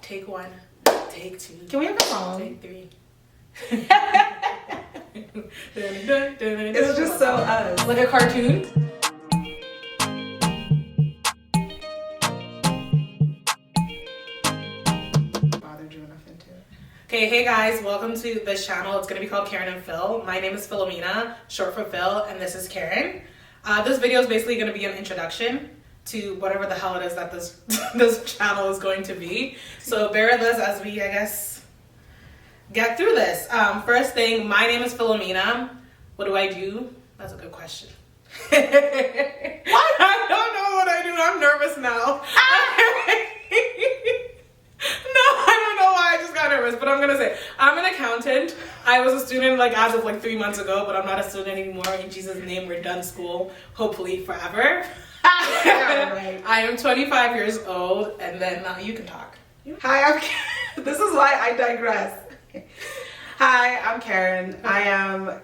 Take one. Take two. Can we have a song? Take three. It's just so us. Like a cartoon. Bothered you enough into it. Okay, hey guys, welcome to this channel. It's gonna be called Karen and Phil. My name is Philomena, short for Phil, and this is Karen. This video is basically gonna be an introduction to whatever the hell it is that this this channel is going to be. So bear with us as we, I guess, get through this. First thing, my name is Philomena. What do I do? That's a good question. What? I don't know what I do. I'm nervous now. No, I don't know why I just got nervous, but I'm gonna say I'm an accountant. I was a student as of 3 months ago, but I'm not a student anymore. In Jesus' name, we're done school, hopefully forever. Right. I am 25 years old, and then you can talk. Hi, this is why I digress. Hi, I'm Karen. I am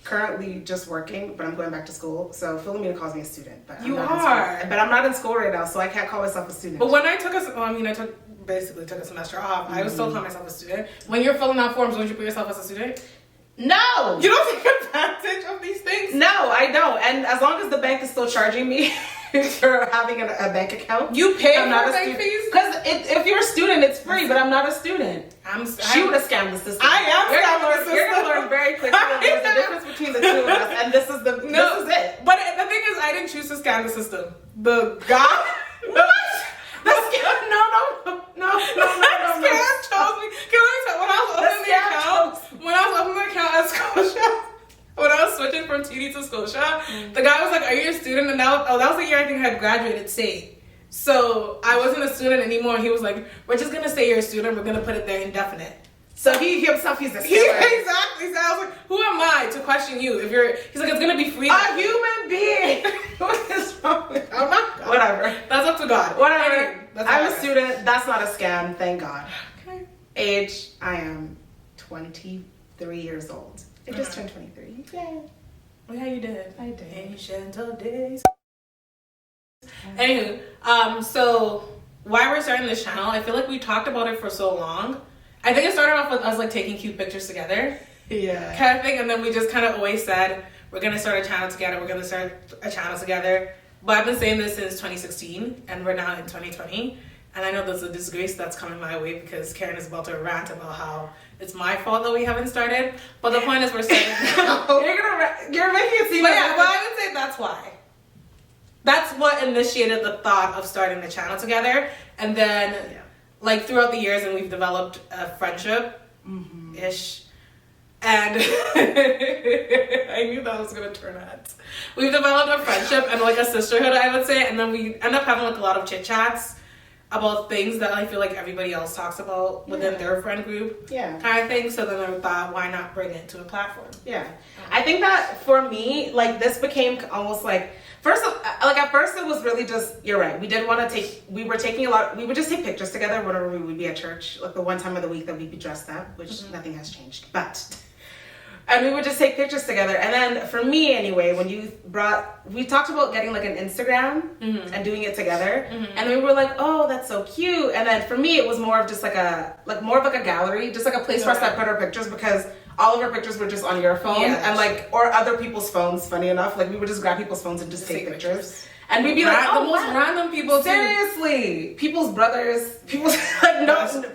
currently just working, but I'm going back to school. So Philomena calls me a student, but You I'm not are. in school. But I'm not in school right now, so I can't call myself a student. But when I took basically took a semester off, I would still call myself a student. When you're filling out forms, don't you put yourself as a student? No! You don't take advantage of these things? No, I don't. And as long as the bank is still charging me for having a bank account, You pay I'm not for a bank student. fees? Because if you're a student, it's free, but I'm not a student. She would have scammed the system. I am scamming the system. You're gonna learn very quickly that there's a difference between the two of us, and this is this is it. But the thing is, I didn't choose to scam the system. The guy. What? The scam? No. Scam chose me. Can I tell when I was opening the account? When I was opening the account at Scotia, when I was switching from TD to Scotia, the guy was like, "Are you a student?" And that was the year I think I had graduated SAIT. So I wasn't a student anymore. He was like, "We're just gonna say you're a student. We're gonna put it there indefinite." So he himself, he's a Yeah, scammer. exactly. So I was like, "Who am I to question you? If you're," he's like, "It's gonna be free." A human being. What is wrong with you? I'm not. Whatever. That's up to God. Whatever. Anyway, that's I'm a whatever. student. That's not a scam. Thank God. Okay. Age, I am 23 years old. I just turned 23. Yay. Oh, yeah, you did. I did. Ancient of days. Anywho, so why we're starting this channel, I feel like we talked about it for so long. I think it started off with us taking cute pictures together, Yeah. kind of thing, and then we just kind of always said we're gonna start a channel together. But I've been saying this since 2016, and we're now in 2020. And I know there's a disgrace that's coming my way because Karen is about to rant about how it's my fault that we haven't started. But the point is we're starting now. You're making it seem But like yeah, well, I would say that's why. That's what initiated the thought of starting the channel together. And then, throughout the years, and we've developed a friendship-ish. And I knew that was going to turn out. We've developed a friendship and a sisterhood, I would say. And then we end up having a lot of chit-chats about things that I feel like everybody else talks about within their friend group. Yeah. Kind of thing. So then I thought, why not bring it to a platform? Yeah. I think that for me, this became almost at first it was really just, you're right. We did want to we would just take pictures together whenever we would be at church, the one time of the week that we'd be dressed up, which nothing has changed. And we would just take pictures together. And then for me anyway, when we talked about getting an Instagram and doing it together. And we were like, oh, that's so cute. And then for me, it was more of just a gallery, just a place for us to put our pictures, because all of our pictures were just on your phone or other people's phones, funny enough. We would just grab people's phones and just take pictures. And we'd be the most random people too. Seriously. People's brothers, people's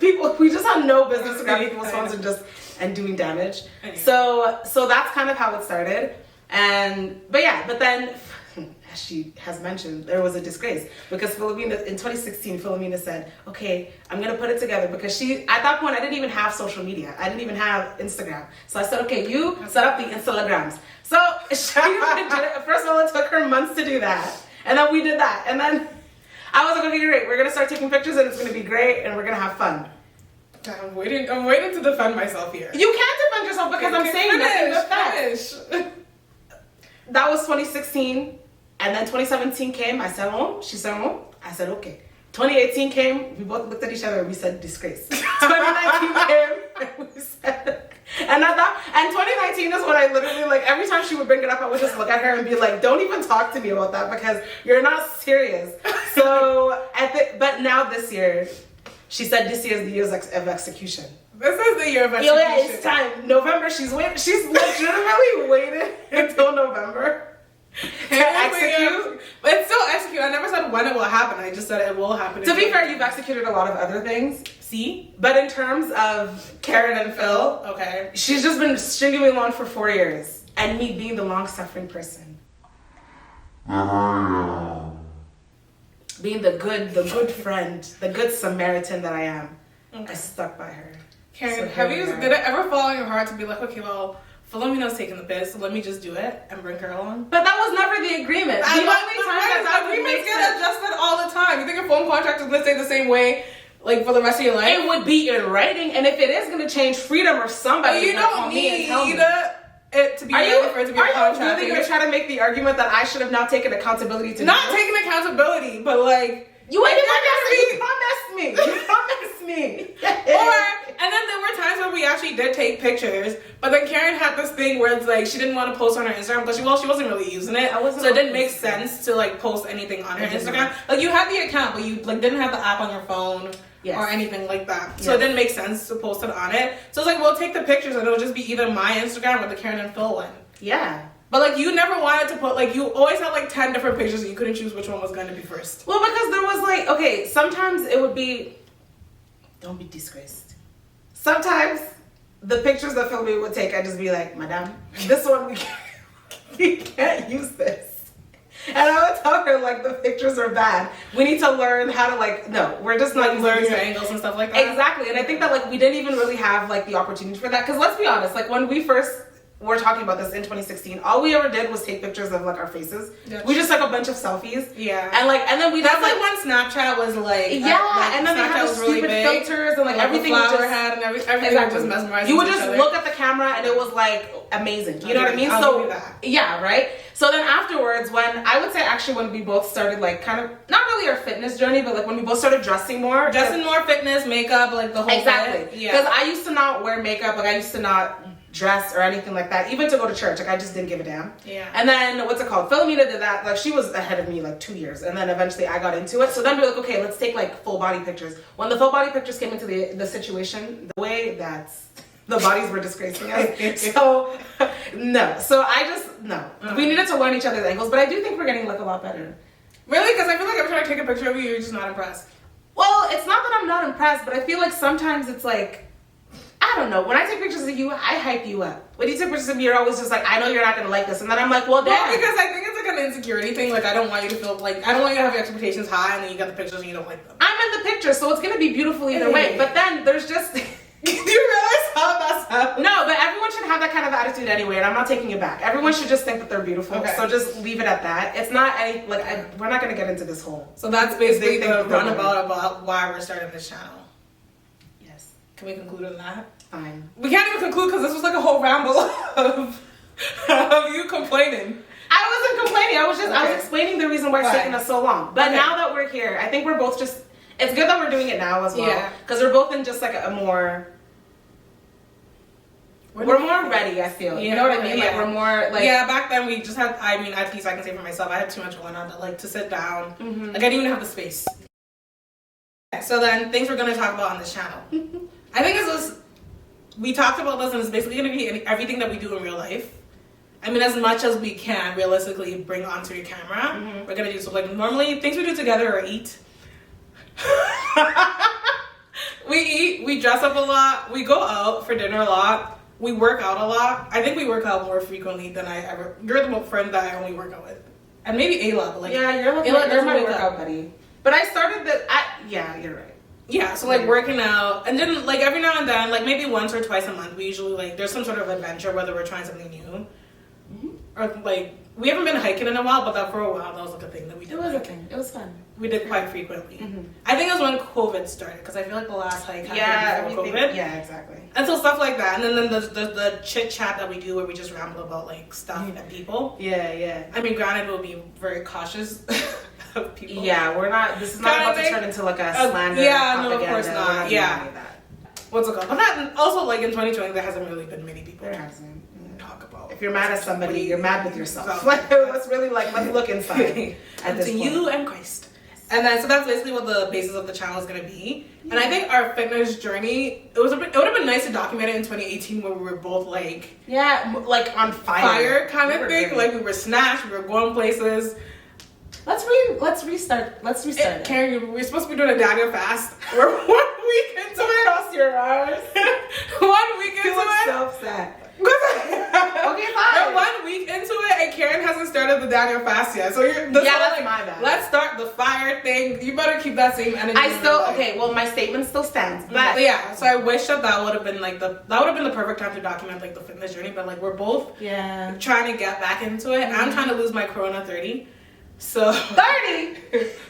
people, we just have no business grabbing people's phones and doing damage. Anyway. So that's kind of how it started. But then as she has mentioned, there was a disgrace because Philomena in 2016, Philomena said, "Okay, I'm gonna put it together," because at that point I didn't even have social media. I didn't even have Instagram. So I said, "Okay, you set up the Instagrams." So she first of all, it took her months to do that. And then we did that. And then I was like, "Okay, great. We're gonna start taking pictures and it's gonna be great and we're gonna have fun." I'm waiting to defend myself here. You can't defend yourself because I'm saying nothing but facts. That was 2016, and then 2017 came. I said, "Oh," she said, "Oh." I said, "Okay." 2018 came. We both looked at each other and we said, "Disgrace." 2019 came, and we said, and 2019 is when I literally every time she would bring it up, I would just look at her and be like, "Don't even talk to me about that because you're not serious." So but now this year, She said this year is the year of execution. This is the year of execution. Yeah, it's time. November, she's legitimately waited until November to execute. But it's still execute. I never said when it will happen. I just said it will happen. To be fair, you've executed a lot of other things. See? But in terms of Keyren and Phil, okay, she's just been stringing me along for 4 years. And me being the long-suffering person. Being the good friend, the good Samaritan that I am. Okay. I stuck by her. Keyren, did it ever fall on your heart to be like, okay, well, Philomena's taking the piss, so let me just do it and bring her along? But that was never the agreement. Agreements get adjusted all the time. You think your phone contract is going to stay the same way, like, for the rest of your life? It would be in writing, and if it is going to change, freedom or somebody. But you don't need it to be are you really going to try to make the argument that I should have not taken accountability to not taking accountability, but like you promised me. You promised me. And then there were times where we actually did take pictures, but then Keyren had this thing where it's like she didn't want to post on her Instagram because she wasn't really using it, so it didn't make sense to like post anything on her Instagram. Like you had the account, but you like didn't have the app on your phone. Yes. Or anything like that. So it didn't make sense to post it on it. So it's like, we'll take the pictures and it'll just be either my Instagram or the Keyren and Phil one. Yeah. But like, you never wanted to put, like, you always had like 10 different pictures and you couldn't choose which one was going to be first. Well, because there was like, okay, sometimes it would be, don't be disgraced. Sometimes the pictures that Philomena would take, I'd just be like, Madame, this one, we can't use this. And I would tell her, like, the pictures are bad. We need to learn how to, like, no, we're just not learn your angles and stuff like that. Exactly. And I think that, like, we didn't even really have, like, the opportunity for that. Because let's be honest, like, when we first were talking about this in 2016, all we ever did was take pictures of, like, our faces. We just took a bunch of selfies. Yeah. And, like, and then we... That's, like, when Snapchat was, like... Yeah, and then they had the stupid filters and, like, everything was just... had and everything was mesmerizing. You would just look at the camera and it was, like, amazing. You know what I mean? So, yeah, right? So then afterwards, when we both started, like, kind of, not really our fitness journey, but, like, when we both started dressing more. Dressing more, fitness, makeup, like, the whole Exactly. Because I used to not wear makeup. Like, I used to not dress or anything like that. Even to go to church. Like, I just didn't give a damn. Yeah. And then, what's it called? Philomena did that. Like, she was ahead of me, like, 2 years. And then eventually I got into it. So then we were like, okay, let's take, like, full body pictures. When the full body pictures came into the situation, the way that's... The bodies were disgracing us. So, no. So no. We needed to learn each other's angles, but I do think we're getting, like, a lot better. Really? Because I feel like every time I take a picture of you, you're just not impressed. Well, it's not that I'm not impressed, but I feel like sometimes it's like, I don't know. When I take pictures of you, I hype you up. When you take pictures of me, you're always just like, I know you're not going to like this. And then I'm like, well, damn. Well, because I think it's like an insecurity thing. Like, I don't want you to feel like, I don't want you to have your expectations high and then you get the pictures and you don't like them. I'm in the picture, so it's going to be beautiful either way. But then there's just... Do you realize how that's happening? No, but everyone should have that kind of attitude anyway, and I'm not taking it back. Everyone should just think that they're beautiful, so just leave it at that. It's not any, like, we're not going to get into this whole. So that's basically the runabout about why we're starting this channel. Yes. Can we conclude on that? Fine. We can't even conclude because this was like a whole ramble of you complaining. I wasn't complaining. I was explaining the reason why it's taking us so long. But now that we're here, I think we're both just... It's good that we're doing it now as well. Yeah. Because we're both in just like a more... We're more ready, I feel. You know what I mean? Like, we're more, like... Yeah, back then we just had... I mean, at least I can say for myself, I had too much going on to sit down. Mm-hmm. Like, I didn't even have the space. So then, things we're going to talk about on this channel. I think this was... We talked about this, and it's basically going to be everything that we do in real life. I mean, as much as we can realistically bring onto your camera, we're going to do. So, like, normally, things we do together are eat. We eat, we dress up a lot, we go out for dinner a lot, we work out a lot. I think we work out more frequently than I ever. You're the friend that I only work out with. And maybe Ayla, but like... Yeah, you're my workout buddy. But I started yeah, you're right. Yeah, so like working out, and then like every now and then, like maybe once or twice a month, we usually like, there's some sort of adventure, whether we're trying something new. Or like, we haven't been hiking in a while, but that for a while, that was like a thing that we did. It was a thing. It was fun. We did quite frequently. I think it was when COVID started, because I feel like the last hike happened before COVID. Yeah, exactly. And so stuff like that. And then the chit chat that we do where we just ramble about like stuff and people. Yeah, yeah. I mean, granted, we'll be very cautious of people. Yeah, we're not, this is not about to turn into like a slander. Yeah, no, of course not. Yeah. What's it called? But that, also like in 2020, there hasn't really been many people. There hasn't. Talk about. If you're mad at somebody, you're mad with yourself. Like, let's really like, let's look inside. And to you and Christ. Yes. And then, so that's basically what the basis of the channel is going to be. And I think our fitness journey, it would have been nice to document it in 2018 when we were both like... Yeah, like on fire. Kind of thing. Like we were snatched, we were going places. Let's restart it. Karen, we're supposed to be doing a Daniel fast. We're 1 week into it. Cross your arms. 1 week into it. So sad. Okay, fine. We're 1 week into it, and Karen hasn't started the Daniel fast yet. So that's my bad. Let's start the fire thing. You better keep that same energy. Well, my statement still stands. But yeah, so I wish that would have been like the perfect time to document like the fitness journey. But like we're both trying to get back into it. And I'm trying to lose my Corona 30. So 30.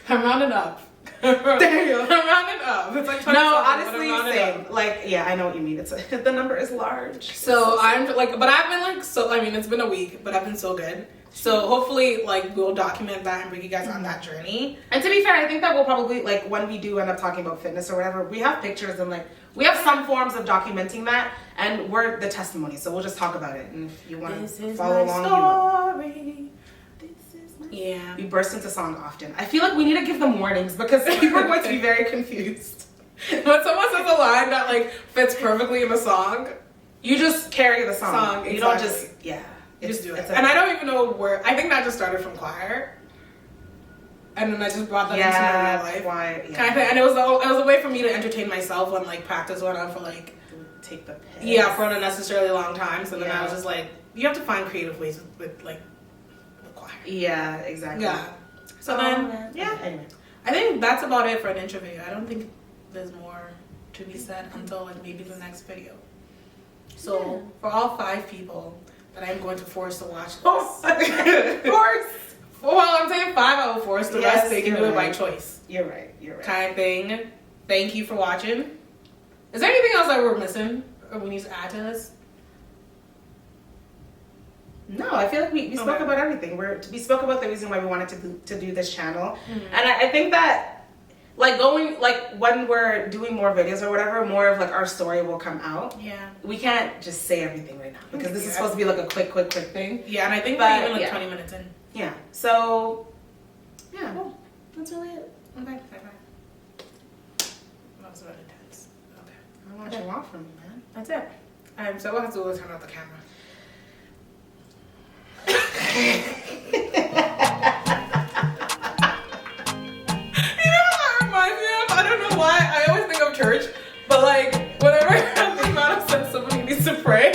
I'm rounding up. Damn. I'm rounding up. It's like 20. No, honestly, same. Like, yeah, I know what you mean. The number is large. So I'm like, but I've been like, so I mean, it's been a week, but I've been so good. So hopefully, like, we'll document that and bring you guys on that journey. And to be fair, I think that we'll probably, like, when we do end up talking about fitness or whatever, we have pictures and, like, we have some forms of documenting that, and we're the testimony, so we'll just talk about it. And if you want to follow along, you will. Yeah. We burst into song often. I feel like we need to give them warnings because people are going to be very confused. When someone says a line that, like, fits perfectly in the song, you just carry the song. Exactly. You don't just, You just do it. And I don't even know where. I think that just started from choir, and then I just brought that into my real life. Choir, kind of thing. And it was a way for me to entertain myself when like practice went on for like take the piss. Yeah, for an unnecessarily long time. So then I was just like, you have to find creative ways with like the choir. Yeah, exactly. Yeah. So then Anyway, I think that's about it for an intro video. I don't think there's more to be said until like maybe the next video. So for all 5 people that I'm going to force to watch this. Force. Well, I'm saying 5 I will force. The rest they can do it by choice. You're right. Kind of thing. Thank you for watching. Is there anything else that we're missing or we need to add to this? No, I feel like we spoke about everything. We spoke about the reason why we wanted to do this channel, and I think that like when we're doing more videos or whatever, more of like our story will come out. Yeah, we can't just say everything right now because this is supposed to be like a quick thing. Yeah, and I think we're even like 20 minutes in. Yeah. So yeah, well, that's really it. Okay. Bye. That was about intense. Okay. I don't know what you want from me, man. That's it. So we'll have to turn off the camera. Why I always think of church, but like whenever I think about it, somebody needs to pray.